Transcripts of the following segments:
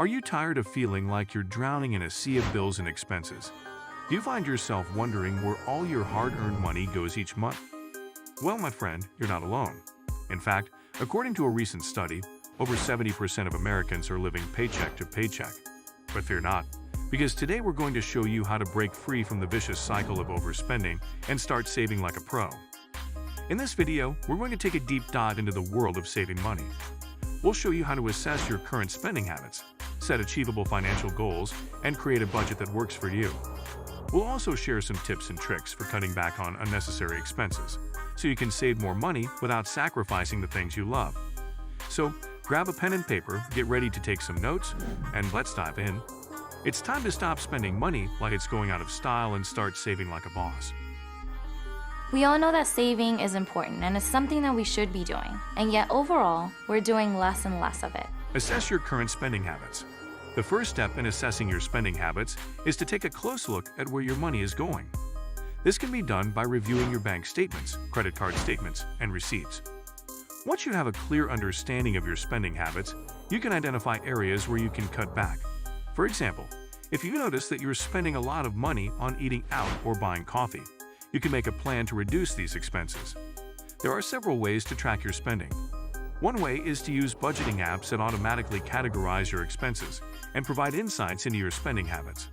Are you tired of feeling like you're drowning in a sea of bills and expenses? Do you find yourself wondering where all your hard-earned money goes each month? Well, my friend, you're not alone. In fact, according to a recent study, over 70% of Americans are living paycheck to paycheck. But fear not, because today we're going to show you how to break free from the vicious cycle of overspending and start saving like a pro. In this video, we're going to take a deep dive into the world of saving money. We'll show you how to assess your current spending habits, set achievable financial goals, and create a budget that works for you. We'll also share some tips and tricks for cutting back on unnecessary expenses, so you can save more money without sacrificing the things you love. So, grab a pen and paper, get ready to take some notes, and let's dive in. It's time to stop spending money like it's going out of style and start saving like a boss. We all know that saving is important and is something that we should be doing, and yet overall, we're doing less and less of it. Assess your current spending habits. The first step in assessing your spending habits is to take a close look at where your money is going. This can be done by reviewing your bank statements, credit card statements, and receipts. Once you have a clear understanding of your spending habits, you can identify areas where you can cut back. For example, if you notice that you're spending a lot of money on eating out or buying coffee, you can make a plan to reduce these expenses. There are several ways to track your spending. One way is to use budgeting apps that automatically categorize your expenses and provide insights into your spending habits.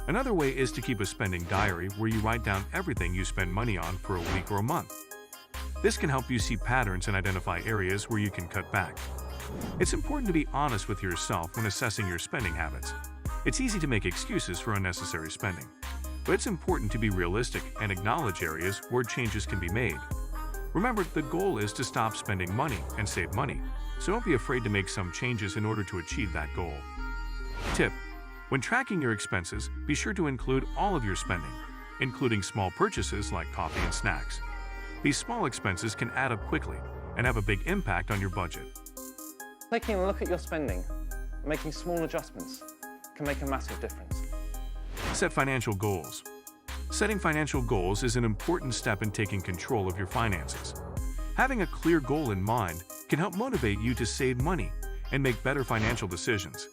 Another way is to keep a spending diary where you write down everything you spend money on for a week or a month. This can help you see patterns and identify areas where you can cut back. It's important to be honest with yourself when assessing your spending habits. It's easy to make excuses for unnecessary spending, but it's important to be realistic and acknowledge areas where changes can be made. Remember, the goal is to stop spending money and save money, so don't be afraid to make some changes in order to achieve that goal. Tip: when tracking your expenses, be sure to include all of your spending, including small purchases like coffee and snacks. These small expenses can add up quickly and have a big impact on your budget. Taking a look at your spending and making small adjustments can make a massive difference. Set financial goals. Setting financial goals is an important step in taking control of your finances. Having a clear goal in mind can help motivate you to save money and make better financial decisions.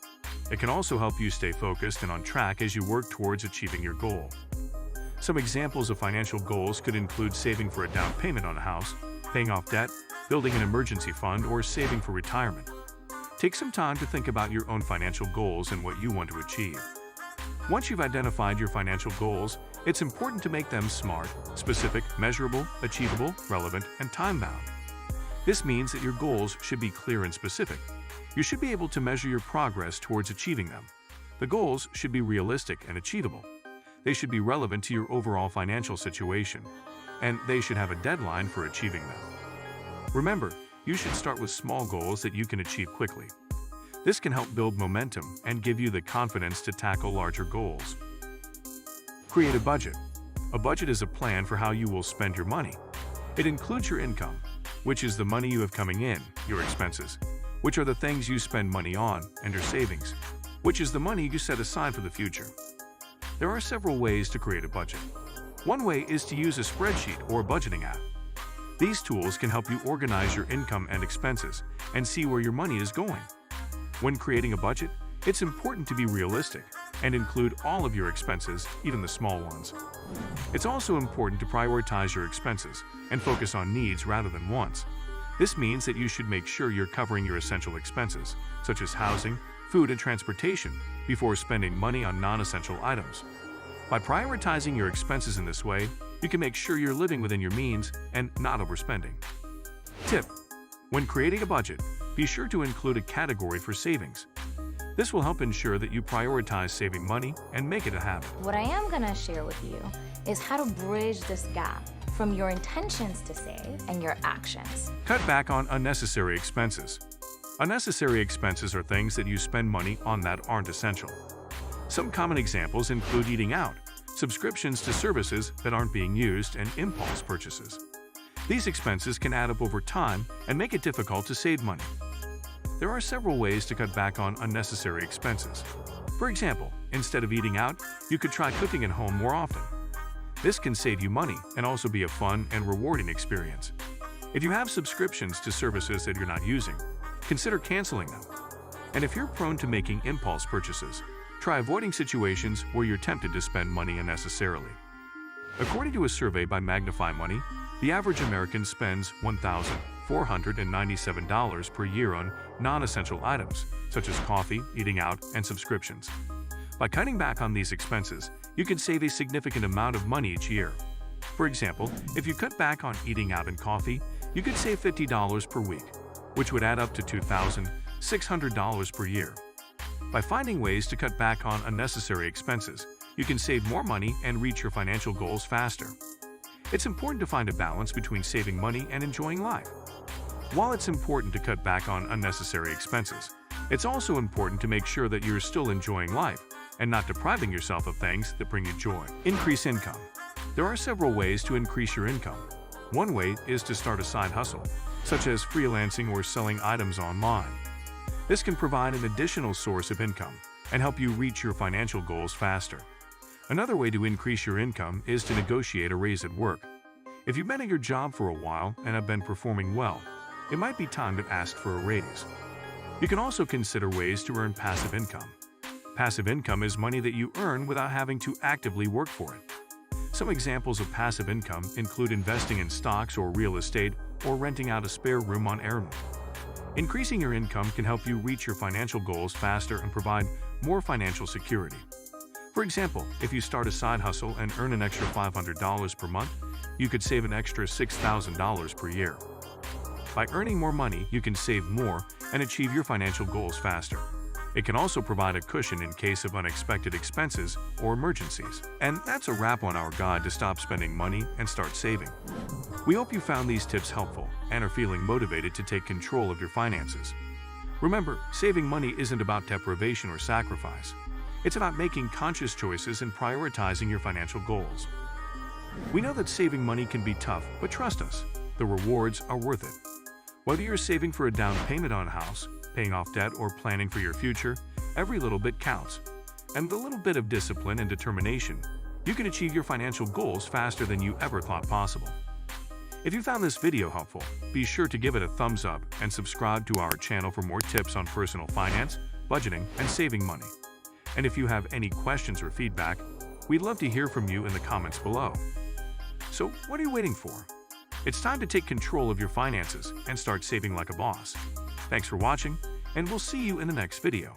It can also help you stay focused and on track as you work towards achieving your goal. Some examples of financial goals could include saving for a down payment on a house, paying off debt, building an emergency fund, or saving for retirement. Take some time to think about your own financial goals and what you want to achieve. Once you've identified your financial goals, it's important to make them smart, specific, measurable, achievable, relevant, and time-bound. This means that your goals should be clear and specific. You should be able to measure your progress towards achieving them. The goals should be realistic and achievable. They should be relevant to your overall financial situation, and they should have a deadline for achieving them. Remember, you should start with small goals that you can achieve quickly. This can help build momentum and give you the confidence to tackle larger goals. Create a budget. A budget is a plan for how you will spend your money. It includes your income, which is the money you have coming in, your expenses, which are the things you spend money on, and your savings, which is the money you set aside for the future. There are several ways to create a budget. One way is to use a spreadsheet or a budgeting app. These tools can help you organize your income and expenses and see where your money is going. When creating a budget, it's important to be realistic and include all of your expenses, even the small ones. It's also important to prioritize your expenses and focus on needs rather than wants. This means that you should make sure you're covering your essential expenses, such as housing, food, and transportation, before spending money on non-essential items. By prioritizing your expenses in this way, you can make sure you're living within your means and not overspending. Tip: when creating a budget, be sure to include a category for savings. This will help ensure that you prioritize saving money and make it a habit. What I am going to share with you is how to bridge this gap from your intentions to save and your actions. Cut back on unnecessary expenses. Unnecessary expenses are things that you spend money on that aren't essential. Some common examples include eating out, subscriptions to services that aren't being used, and impulse purchases. These expenses can add up over time and make it difficult to save money. There are several ways to cut back on unnecessary expenses. For example, instead of eating out, you could try cooking at home more often. This can save you money and also be a fun and rewarding experience. If you have subscriptions to services that you're not using, consider canceling them. And if you're prone to making impulse purchases, try avoiding situations where you're tempted to spend money unnecessarily. According to a survey by Magnify Money, the average American spends $1,497 per year on non-essential items, such as coffee, eating out, and subscriptions. By cutting back on these expenses, you can save a significant amount of money each year. For example, if you cut back on eating out and coffee, you could save $50 per week, which would add up to $2,600 per year. By finding ways to cut back on unnecessary expenses, you can save more money and reach your financial goals faster. It's important to find a balance between saving money and enjoying life. While it's important to cut back on unnecessary expenses, it's also important to make sure that you're still enjoying life and not depriving yourself of things that bring you joy. Increase income. There are several ways to increase your income. One way is to start a side hustle, such as freelancing or selling items online. This can provide an additional source of income and help you reach your financial goals faster. Another way to increase your income is to negotiate a raise at work. If you've been at your job for a while and have been performing well, it might be time to ask for a raise. You can also consider ways to earn passive income. Passive income is money that you earn without having to actively work for it. Some examples of passive income include investing in stocks or real estate or renting out a spare room on Airbnb. Increasing your income can help you reach your financial goals faster and provide more financial security. For example, if you start a side hustle and earn an extra $500 per month, you could save an extra $6,000 per year. By earning more money, you can save more and achieve your financial goals faster. It can also provide a cushion in case of unexpected expenses or emergencies. And that's a wrap on our guide to stop spending money and start saving. We hope you found these tips helpful and are feeling motivated to take control of your finances. Remember, saving money isn't about deprivation or sacrifice. It's about making conscious choices and prioritizing your financial goals. We know that saving money can be tough, but trust us, the rewards are worth it. Whether you're saving for a down payment on a house, paying off debt, or planning for your future, every little bit counts. And with a little bit of discipline and determination, you can achieve your financial goals faster than you ever thought possible. If you found this video helpful, be sure to give it a thumbs up and subscribe to our channel for more tips on personal finance, budgeting, and saving money. And if you have any questions or feedback, we'd love to hear from you in the comments below. So what are you waiting for? It's time to take control of your finances and start saving like a boss. Thanks for watching, and we'll see you in the next video.